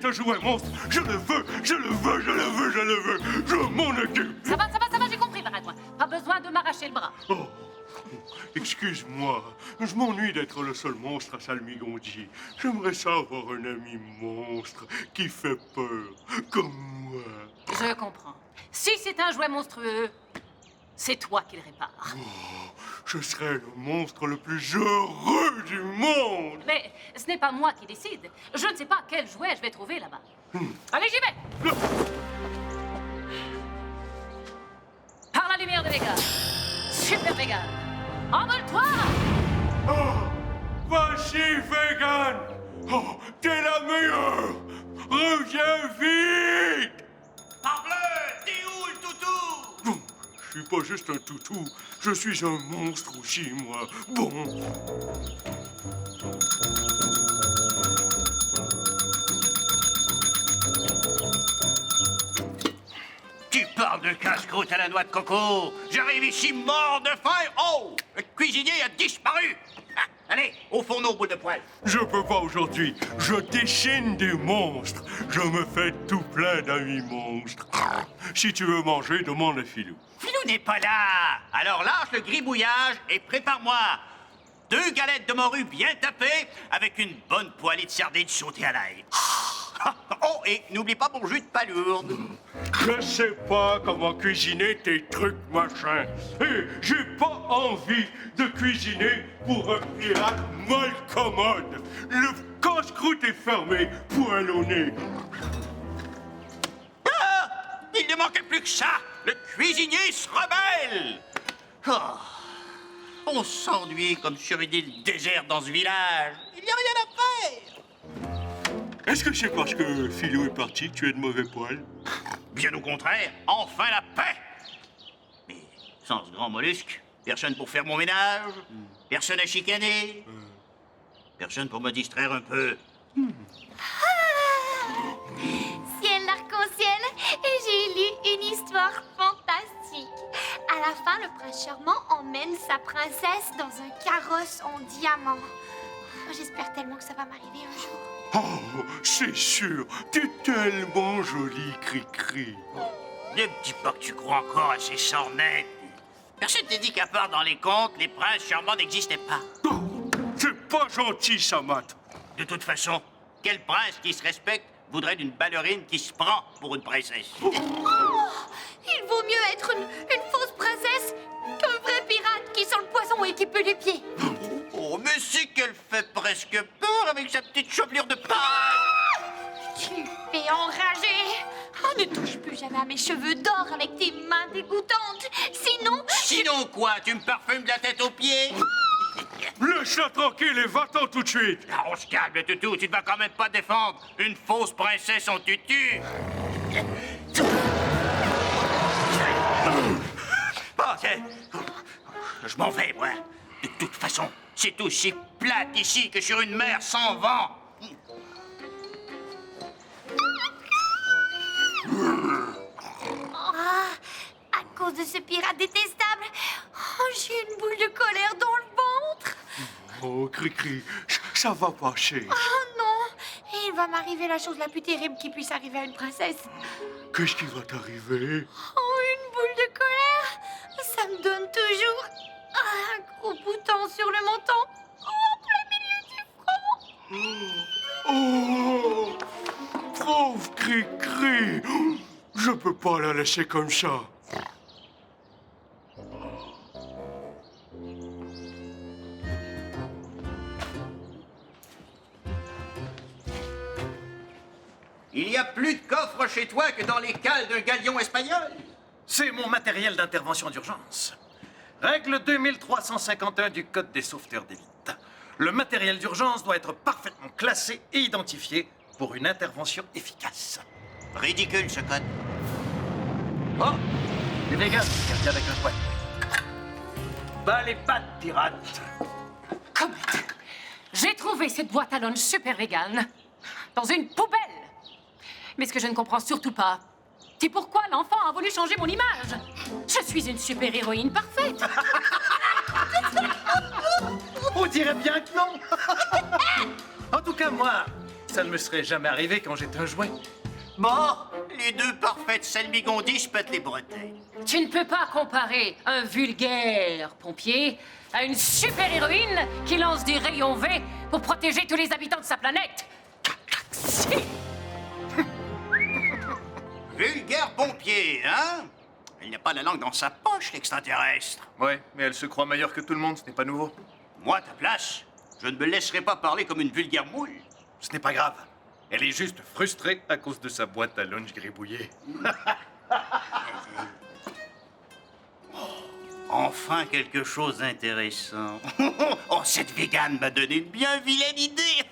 c'est un jouet monstre. Je le veux, je le veux, je le veux, je le veux. Je m'en occupe. Ça va, j'ai compris, arrête-toi. Pas besoin de m'arracher le bras. Oh, excuse-moi, je m'ennuie d'être le seul monstre à Salmigondi. J'aimerais ça avoir un ami monstre qui fait peur, comme moi. Je comprends. Si c'est un jouet monstrueux, c'est toi qui le répares. Je serais le monstre le plus heureux du monde. Mais ce n'est pas moi qui décide. Je ne sais pas quel jouet je vais trouver là-bas. Allez, j'y vais. Par la lumière de Vega. Super Vega. Envole-toi. Oh, vas-y, Vegan. Oh, t'es la meilleure. Reviens vite. Parbleu, t'es où le toutou? Non, je suis pas juste un toutou. Je suis un monstre aussi, moi. Bon. Tu parles de casse-croûte à la noix de coco. J'arrive ici mort de faim. Oh, le cuisinier a disparu. Ah, allez, au fourneau, boule de poil. Je peux pas aujourd'hui. Je dessine des monstres. Je me fais tout plein d'amis monstres. Si tu veux manger, demande à Filou. Filou n'est pas là. Alors lâche le gribouillage et prépare-moi 2 galettes de morue bien tapées avec une bonne poêlée de sardines sautées à l'ail. Oh, et n'oublie pas mon jus de palourde. Je sais pas comment cuisiner tes trucs, machin. Et j'ai pas envie de cuisiner pour un pirate mal commode. Le casse-croûte est fermé, poil au nez. Ah, il ne manquait plus que ça. Le cuisinier se rebelle. Oh, on s'ennuie comme sur une île déserte dans ce village. Il n'y a rien à faire. Est-ce que c'est parce que Philou est parti que tu es de mauvais poil? Bien au contraire, enfin la paix. Mais sans ce grand mollusque, personne pour faire mon ménage, personne à chicaner, personne pour me distraire un peu. Ciel arc-en-ciel, et j'ai lu une histoire fantastique. À la fin, le prince charmant emmène sa princesse dans un carrosse en diamant. Oh, j'espère tellement que ça va m'arriver un jour. Oh, c'est sûr, t'es tellement jolie, Cri-Cri. Ne me dis pas que tu crois encore à ces sornettes. Personne t'a dit qu'à part dans les contes, les princes charmants n'existaient pas. Oh, c'est pas gentil, Samat. De toute façon, quel prince qui se respecte voudrait d'une ballerine qui se prend pour une princesse? Oh, il vaut mieux être une fausse princesse qu'un vrai pirate qui sent le poison et qui pue les pieds. Oh, mais c'est qu'elle fait presque peur avec sa petite chevelure de paille. Tu me fais enrager. Oh, ne touche plus jamais à mes cheveux d'or avec tes mains dégoûtantes. Sinon... Sinon quoi? Tu me parfumes de la tête aux pieds? Laisse-la tranquille et va-t'en tout de suite. Ah, on se calme, toutou. Tu ne vas quand même pas défendre une fausse princesse en tutu. Bon, je m'en vais, moi. De toute façon, c'est aussi plate ici que sur une mer sans vent. Ah, à cause de ce pirate détestable, oh, j'ai une boule de colère dans le ventre. Oh, Cri-Cri, ça va passer. Oh non, et il va m'arriver la chose la plus terrible qui puisse arriver à une princesse. Qu'est-ce qui va t'arriver? Oh, une boule de colère, ça me donne toujours un gros bouton sur le menton, en plein milieu du front. Oh, pauvre Cri-Cri, je peux pas la laisser comme ça. Il y a plus de coffre chez toi que dans les cales d'un galion espagnol. C'est mon matériel d'intervention d'urgence. Règle 2351 du Code des sauveteurs d'élite. Le matériel d'urgence doit être parfaitement classé et identifié pour une intervention efficace. Ridicule, ce code. Oh, des dégâts qui avec un poing. Bas les pattes, pirate. Comet, j'ai trouvé cette boîte à lunch super vegan dans une poubelle. Mais ce que je ne comprends surtout pas, c'est pourquoi l'enfant a voulu changer mon image. Je suis une super-héroïne parfaite. On dirait bien que non. En tout cas, moi, Ça ne me serait jamais arrivé quand j'étais un jouet. Bon, les deux parfaites salmigondiches pètent les bretelles. Tu ne peux pas comparer un vulgaire pompier à une super-héroïne qui lance des rayons V pour protéger tous les habitants de sa planète. Si. Vulgaire pompier, hein? Il n'a pas la langue dans sa poche, l'extraterrestre. Ouais, mais elle se croit meilleure que tout le monde, ce n'est pas nouveau. Moi, à ta place, je ne me laisserai pas parler comme une vulgaire moule. Ce n'est pas grave. Elle est juste frustrée à cause de sa boîte à lunch gribouillée. Enfin quelque chose d'intéressant. Oh, cette végane m'a donné une bien vilaine idée.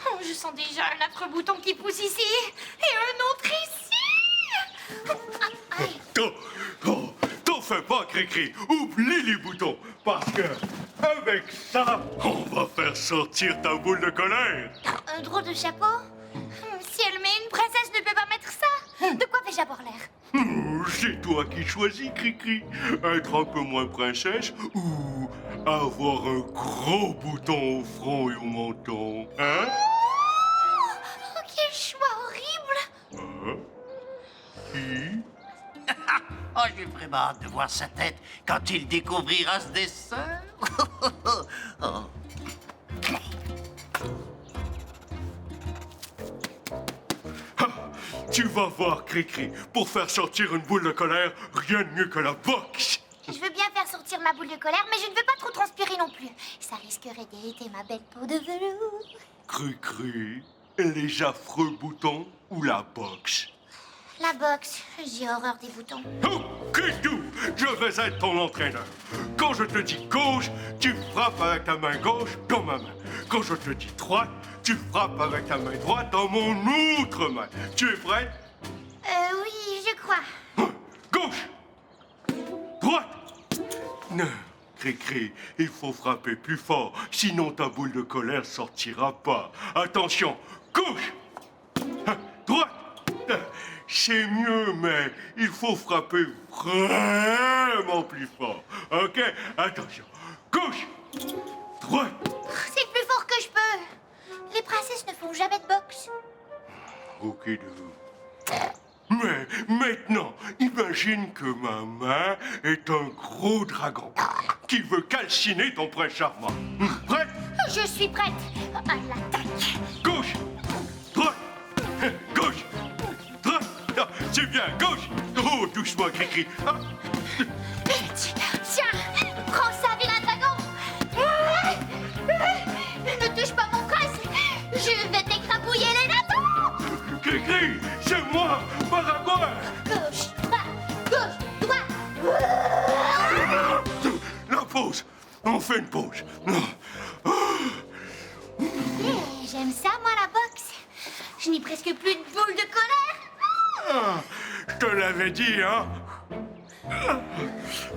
Oh, je sens déjà un affreux bouton qui pousse ici et un autre ici. T'en fais pas, Cricri. Oublie les boutons. Parce que, avec ça, on va faire sortir ta boule de colère. Un drôle de chapeau. Si elle met une princesse ne peut pas mettre ça. De quoi vais-je avoir l'air? C'est toi qui choisis, Cricri. Être un peu moins princesse ou avoir un gros bouton au front et au menton. Hein? Oh, quel choix horrible. Qui? Oh, j'ai vraiment hâte de voir sa tête quand il découvrira ce dessin. Oh. Tu vas voir, Cricri. Pour faire sortir une boule de colère, rien de mieux que la boxe. Je veux bien faire sortir ma boule de colère, mais je ne veux pas trop transpirer non plus. Ça risquerait d'irriter ma belle peau de velours. Cricri, les affreux boutons ou la boxe? La boxe, j'ai horreur des boutons. Ok, tout. Je vais être ton entraîneur. Quand je te dis gauche, tu frappes avec ta main gauche dans ma main. Quand je te dis droite, tu frappes avec ta main droite dans mon autre main. Tu es prête? Oui, je crois. Gauche! Droite! Non, Cricri, il faut frapper plus fort, sinon ta boule de colère sortira pas. Attention, gauche! Droite! C'est mieux, mais il faut frapper vraiment plus fort. Ok? Attention. Gauche! Droite! C'est le plus fort que je peux. Les princesses ne font jamais de boxe. Ok, de vous. Mais maintenant, imagine que ma main est un gros dragon qui veut calciner ton prince charmant. Prête? Je suis prête à l'attaque. Gauche! Droite! Gauche! Droite! Ah, c'est bien, gauche! Oh, doucement, Cricri. Ah. Tiens, prends ça, vilain dragon. Ne touche pas mon prince. Je vais t'écrabouiller les natons. Cricri, c'est moi, Baragouin! Gauche, droite. La pause! On fait une pause. J'aime ça, moi, la boxe. Je n'ai presque plus de boule de colère. Ah, je te l'avais dit, hein?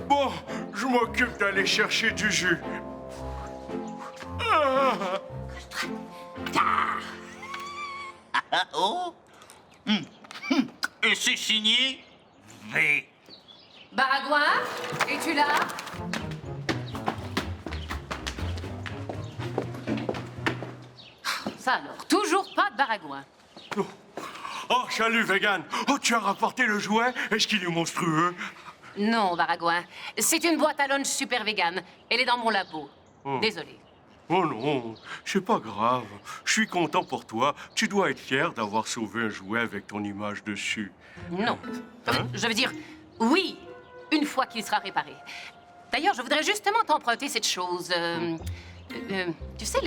Bon, je m'occupe d'aller chercher du jus. Ah, oh. Et c'est signé V. Baragouin, es-tu là? Ça alors, toujours pas de Baragouin. Oh, salut, Vegan. Oh, tu as rapporté le jouet? Est-ce qu'il est monstrueux? Non, Baragouin. C'est une boîte à lunch super vegan. Elle est dans mon labo. Oh. Désolé. Oh non, c'est pas grave. Je suis content pour toi. Tu dois être fier d'avoir sauvé un jouet avec ton image dessus. Non. Je veux dire, oui, une fois qu'il sera réparé. D'ailleurs, je voudrais justement t'emprunter cette chose. Tu sais,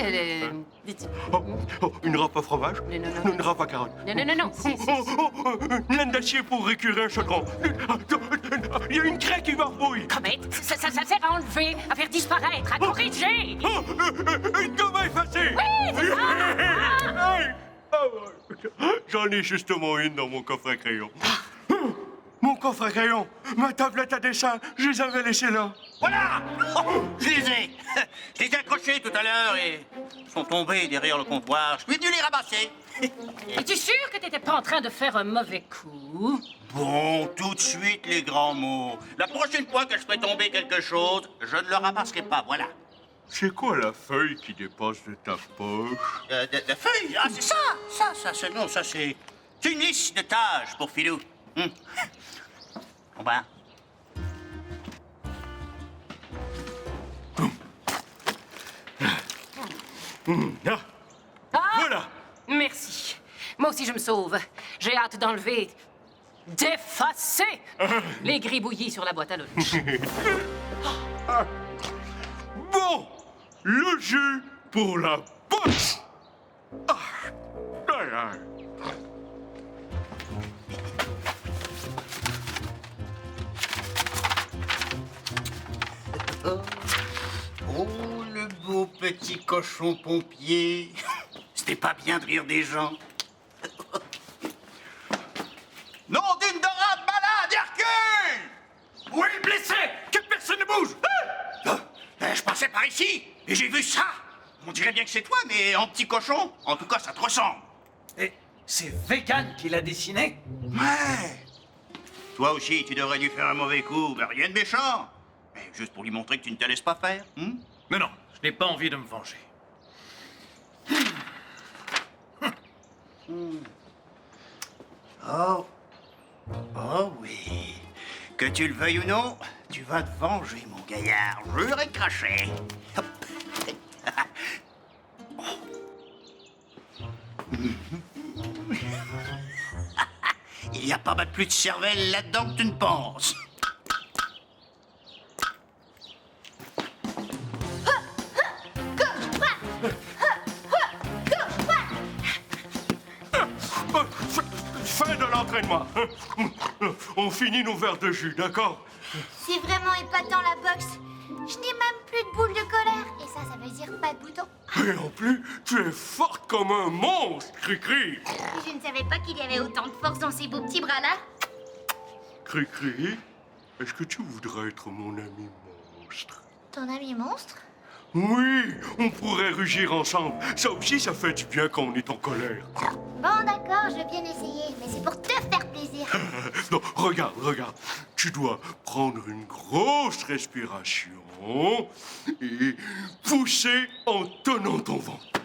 Une râpe à fromage? Non. Une râpe à carotte? Non. Une laine d'acier pour récurer un chaudron. Il y a une craie qui barbouille. Comète, ça sert à enlever, à faire disparaître, à corriger. Une gomme à effacer. Oui, c'est ça. J'en ai justement une dans mon coffre à crayon. Mon coffre à crayon, ma tablette à dessin, je les avais laissés là. Voilà! Oh, je les ai! Je les ai accrochés tout à l'heure et ils sont tombés derrière le comptoir. Je suis venu les ramasser. Es-tu sûr que t'étais pas en train de faire un mauvais coup? Bon, tout de suite les grands mots. La prochaine fois que je ferai tomber quelque chose, je ne le ramasserai pas, voilà. C'est quoi la feuille qui dépasse de ta poche? De feuilles? Ah, c'est ça! Non, ça c'est une liste de tâches pour Philou. Bon ben... Ah, voilà. Merci. Moi aussi, je me sauve. J'ai hâte d'enlever, d'effacer les gribouillis sur la boîte à lunch. Bon, le jeu pour la boxe. Ah, aïe, aïe. Oh, le beau petit cochon pompier. C'était pas bien de rire des gens. Nom d'une dorade malade, Hercule! Où est le blessé? Que personne ne bouge! Je passais par ici et j'ai vu ça. On dirait bien que c'est toi, mais en petit cochon. En tout cas, ça te ressemble. Et c'est Vegan qui l'a dessiné? Ouais. Toi aussi, tu devrais lui faire un mauvais coup, mais rien de méchant. Mais juste pour lui montrer que tu ne te laisses pas faire. Mais non, je n'ai pas envie de me venger. Oh. Oh oui. Que tu le veuilles ou non, tu vas te venger, mon gaillard. Jure et cracher. Hop. Il n'y a pas mal plus de cervelle là-dedans que tu ne penses. Fin de l'entraînement. On finit nos verres de jus, d'accord? C'est vraiment épatant la boxe. Je n'ai même plus de boule de colère. Et ça veut dire pas de bouton. Et en plus, tu es forte comme un monstre, Cricri. Je ne savais pas qu'il y avait autant de force dans ces beaux petits bras-là. Cricri, est-ce que tu voudrais être mon ami monstre? Ton ami monstre? Oui, on pourrait rugir ensemble. Ça aussi, ça fait du bien quand on est en colère. Bon, d'accord, je veux bien essayer. Mais c'est pour te faire plaisir. Non, regarde. Tu dois prendre une grosse respiration et pousser en tenant ton ventre.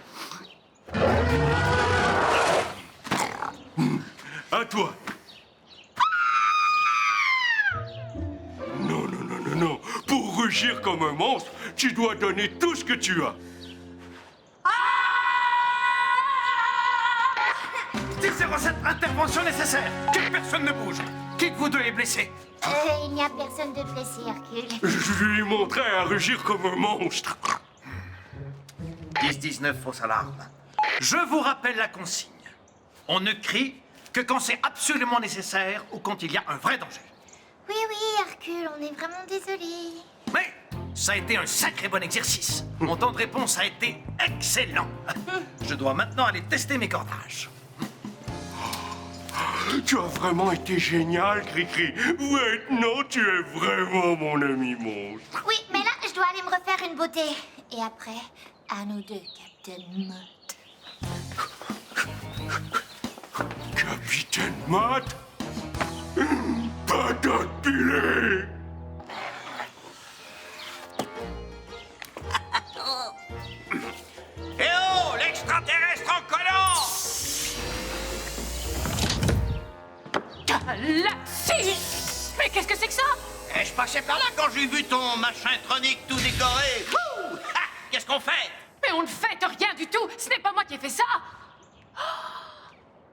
À toi. Non. Pour rugir comme un monstre, tu dois donner tout ce que tu as. Intervention nécessaire. Que personne ne bouge. Qui de vous deux est blessé? Il n'y a personne de blessé, Hercule. Je lui montrais à rugir comme un monstre. 10-19, fausse alarme. Je vous rappelle la consigne. On ne crie que quand c'est absolument nécessaire ou quand il y a un vrai danger. Oui, Hercule, on est vraiment désolé. Mais ça a été un sacré bon exercice. Mon temps de réponse a été excellent. Je dois maintenant aller tester mes cordages. Tu as vraiment été génial, Cricri. Maintenant, tu es vraiment mon ami monstre. Oui, mais là, je dois aller me refaire une beauté. Et après, à nous deux, Captain Mott. Capitaine Matt? Patate pilée! Eh oh, l'extraterrestre en collant! Là, si! Mais qu'est-ce que c'est que ça? Je passais par là quand j'ai vu ton machin tronique tout décoré. Ouh! Ha! Qu'est-ce qu'on fait? Mais on ne fait rien du tout. Ce n'est pas moi qui ai fait ça. Oh,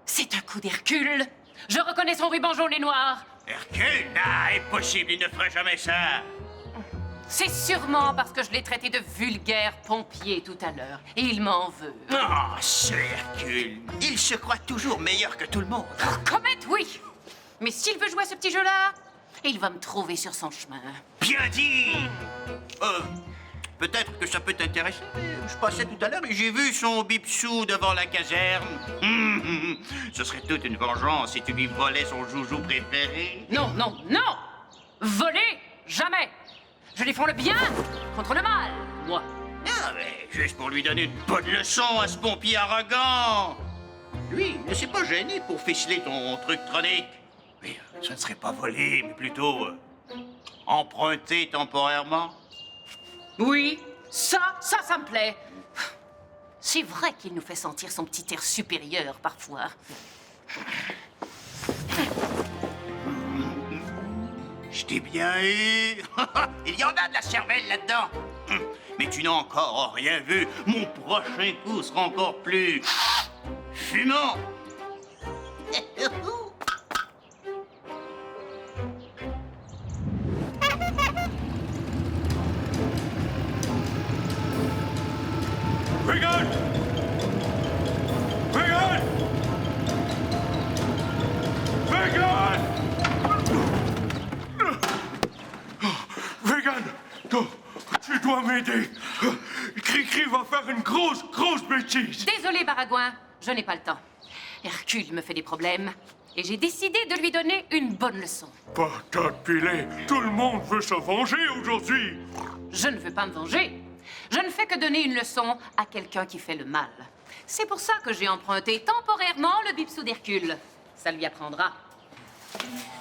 c'est un coup d'Hercule. Je reconnais son ruban jaune et noir. Hercule? Ah, impossible, il ne ferait jamais ça. C'est sûrement parce que je l'ai traité de vulgaire pompier tout à l'heure. Et il m'en veut. Oh, ce Hercule. Il se croit toujours meilleur que tout le monde. Comet, oui. Mais s'il veut jouer à ce petit jeu-là, il va me trouver sur son chemin. Bien dit! peut-être que ça peut t'intéresser. Je passais tout à l'heure et j'ai vu son bipsou devant la caserne. Ce serait toute une vengeance si tu lui volais son joujou préféré. Non, non, non! Voler, jamais! Je défends le bien contre le mal, moi. Ah, mais juste pour lui donner une bonne leçon à ce pompier arrogant. Lui, ne s'est pas gêné pour ficeler ton truc tronique. Mais ça ne serait pas volé, mais plutôt emprunté temporairement. Oui, ça me plaît. C'est vrai qu'il nous fait sentir son petit air supérieur parfois. Je t'ai bien eu. Il y en a de la cervelle là-dedans. Mais tu n'as encore rien vu. Mon prochain coup sera encore plus fumant. Regarde! Regarde! Regarde! Regarde! Tu dois m'aider. Cricri va faire une grosse bêtise. Désolé, Baragouin, je n'ai pas le temps. Hercule me fait des problèmes et j'ai décidé de lui donner une bonne leçon. Patate pilée, tout le monde veut se venger aujourd'hui. Je ne veux pas me venger. Je ne fais que donner une leçon à quelqu'un qui fait le mal. C'est pour ça que j'ai emprunté temporairement le bipsou d'Hercule. Ça lui apprendra.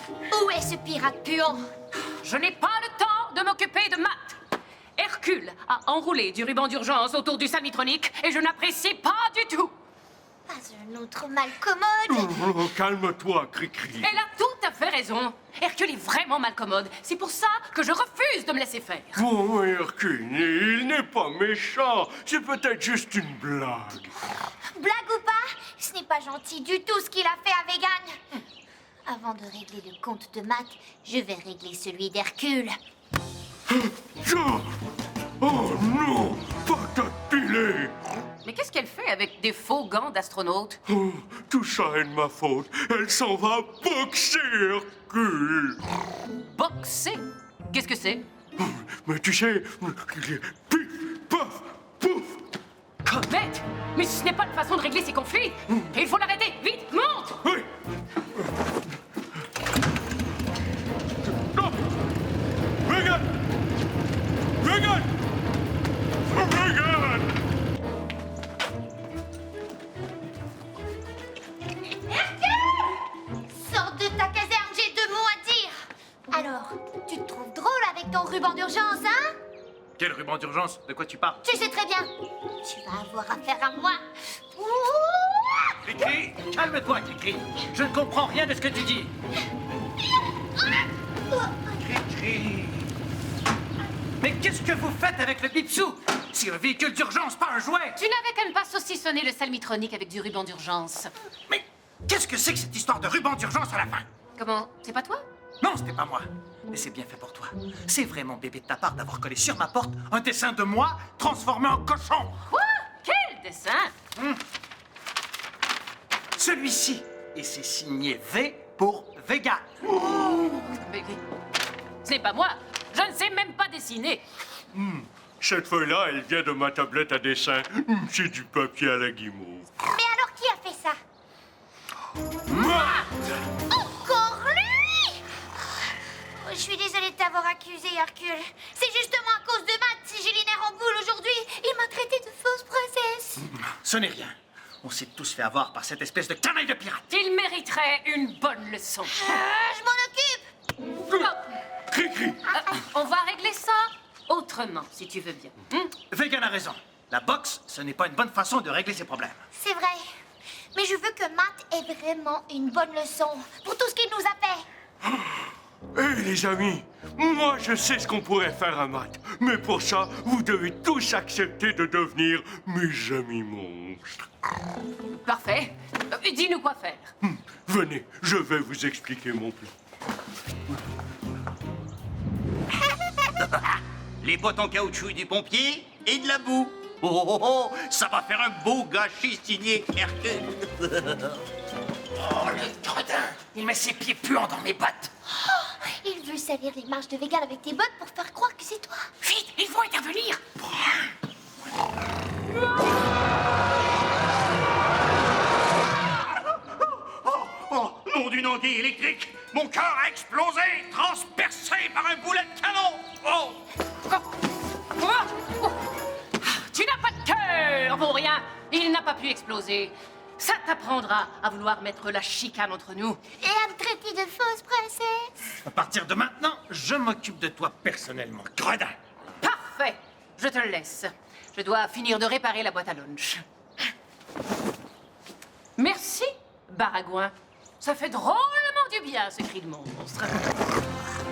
Où est ce pirate puant? Je n'ai pas le temps de m'occuper de maths. Hercule a enroulé du ruban d'urgence autour du salmitronique et je n'apprécie pas du tout. Pas un autre malcommode. Oh, calme-toi, Cricri. Elle a tout à fait raison. Hercule est vraiment malcommode. C'est pour ça que je refuse de me laisser faire. Oh, Hercule, il n'est pas méchant. C'est peut-être juste une blague. Blague ou pas, ce n'est pas gentil du tout ce qu'il a fait à Vegan. Avant de régler le compte de Matt, je vais régler celui d'Hercule. Oh non, patate pilée. Mais qu'est-ce qu'elle fait avec des faux gants d'astronaute? Oh, tout ça est de ma faute. Elle s'en va boxer, Hercule. Boxer? Qu'est-ce que c'est? Mais tu sais, pif, paf, pouf. Bête! Mais ce n'est pas une façon de régler ces conflits! Et il faut l'arrêter! Vite, monte! Oui. Non. Regarde. Regarde. Regarde. Sors de ta caserne, j'ai 2 mots à dire. Alors, tu te trouves drôle avec ton ruban d'urgence, hein? Quel ruban d'urgence? De quoi tu parles? Tu sais très bien. Tu vas avoir affaire à moi. Ouh! Cricri, calme-toi, Cricri. Je ne comprends rien de ce que tu dis. Cricri. Mais qu'est-ce que vous faites avec le bipsou? C'est un véhicule d'urgence, pas un jouet. Tu n'avais qu'à ne pas saucissonner le salmitronique avec du ruban d'urgence. Mais qu'est-ce que c'est que cette histoire de ruban d'urgence à la fin? Comment? C'est pas toi? Non, c'était pas moi. Mais c'est bien fait pour toi. C'est vraiment bébé de ta part d'avoir collé sur ma porte un dessin de moi transformé en cochon. Quoi? Quel dessin? Celui-ci. Et c'est signé V pour Vegan. Mais ce n'est pas moi. Je ne sais même pas dessiner. Cette feuille-là, elle vient de ma tablette à dessin. C'est du papier à la guimauve. Mais alors, qui a fait ça? Encore lui! Je suis désolée de t'avoir accusé, Hercule. C'est justement à cause de Matt si j'ai les nerfs en boule aujourd'hui. Il m'a traité de fausse princesse. Ce n'est rien. On s'est tous fait avoir par cette espèce de canaille de pirate. Il mériterait une bonne leçon. Je m'en occupe. Cricri. On va régler ça autrement, si tu veux bien. Vegan a raison. La boxe, ce n'est pas une bonne façon de régler ses problèmes. C'est vrai. Mais je veux que Matt ait vraiment une bonne leçon pour tout ce qu'il nous a fait. Hé, les amis, moi, je sais ce qu'on pourrait faire à Matt. Mais pour ça, vous devez tous accepter de devenir mes amis monstres. Parfait. Dis-nous quoi faire. Venez, je vais vous expliquer mon plan. Les bottes en caoutchouc du pompier et de la boue. Oh, ça va faire un beau gâchis signé Hercule. Oh, le gredin! Il met ses pieds puants dans mes bottes. Il veut salir les marches de vegan avec tes bottes pour faire croire que c'est toi. Vite, il faut intervenir. Oh, nom d'une anguille électrique! Mon cœur a explosé, transpercé par un boulet de canon! Oh! Tu n'as pas de cœur pour rien. Il n'a pas pu exploser. Ça t'apprendra à vouloir mettre la chicane entre nous. Et à me traiter de fausse princesse. À partir de maintenant, je m'occupe de toi personnellement, gredin. Parfait. Je te le laisse. Je dois finir de réparer la boîte à lunch. Merci, Baragouin. Ça fait drôlement du bien, ce cri de monstre.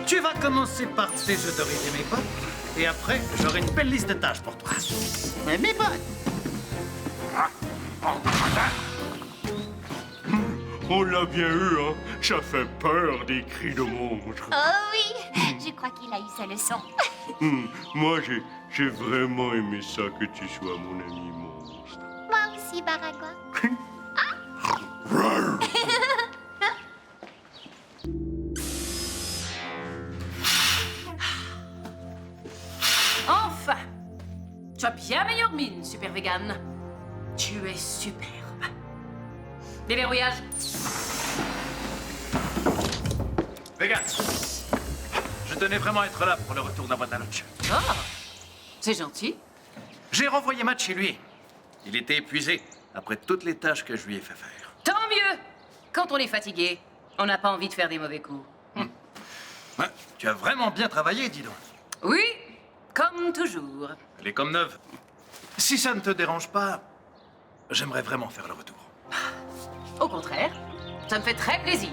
Tu vas commencer par désodoриser mes bottes, et après, j'aurai une belle liste de tâches pour toi. Mais mes bottes! On l'a bien eu, hein. Ça fait peur des cris de monstre. Oh oui, je crois qu'il a eu sa leçon. Moi, j'ai vraiment aimé ça que tu sois mon ami monstre. Moi aussi, Baragouin. Enfin, tu as bien meilleure mine, Super Vegan. Tu es superbe. Déverrouillage. Vegan, je tenais vraiment à être là pour le retour de la boîte à lunch. Oh, c'est gentil. J'ai renvoyé Matt chez lui. Il était épuisé après toutes les tâches que je lui ai fait faire. Tant mieux. Quand on est fatigué, on n'a pas envie de faire des mauvais coups. Ouais, tu as vraiment bien travaillé, dis donc. Oui, comme toujours. Elle est comme neuve. Si ça ne te dérange pas, j'aimerais vraiment faire le retour. Au contraire, ça me fait très plaisir.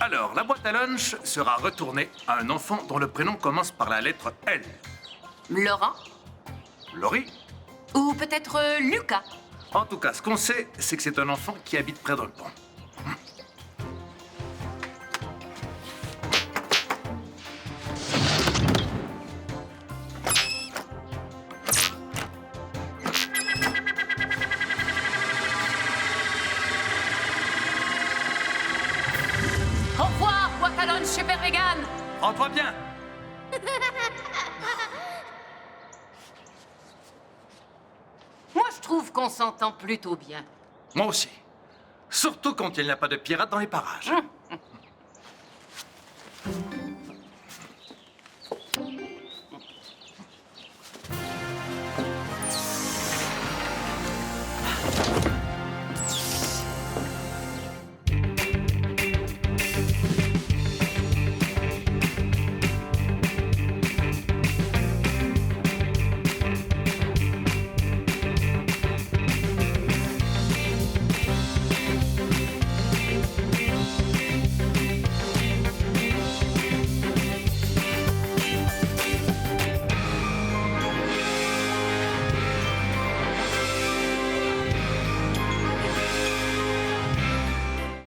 Alors, la boîte à lunch sera retournée à un enfant dont le prénom commence par la lettre L. Laurent? Laurie? Ou peut-être Lucas? En tout cas, ce qu'on sait, c'est que c'est un enfant qui habite près d'un pont. Au revoir, boîte à lunch Super Vegan. Rends-toi bien! Moi, je trouve qu'on s'entend plutôt bien. Moi aussi. Surtout quand il n'y a pas de pirates dans les parages.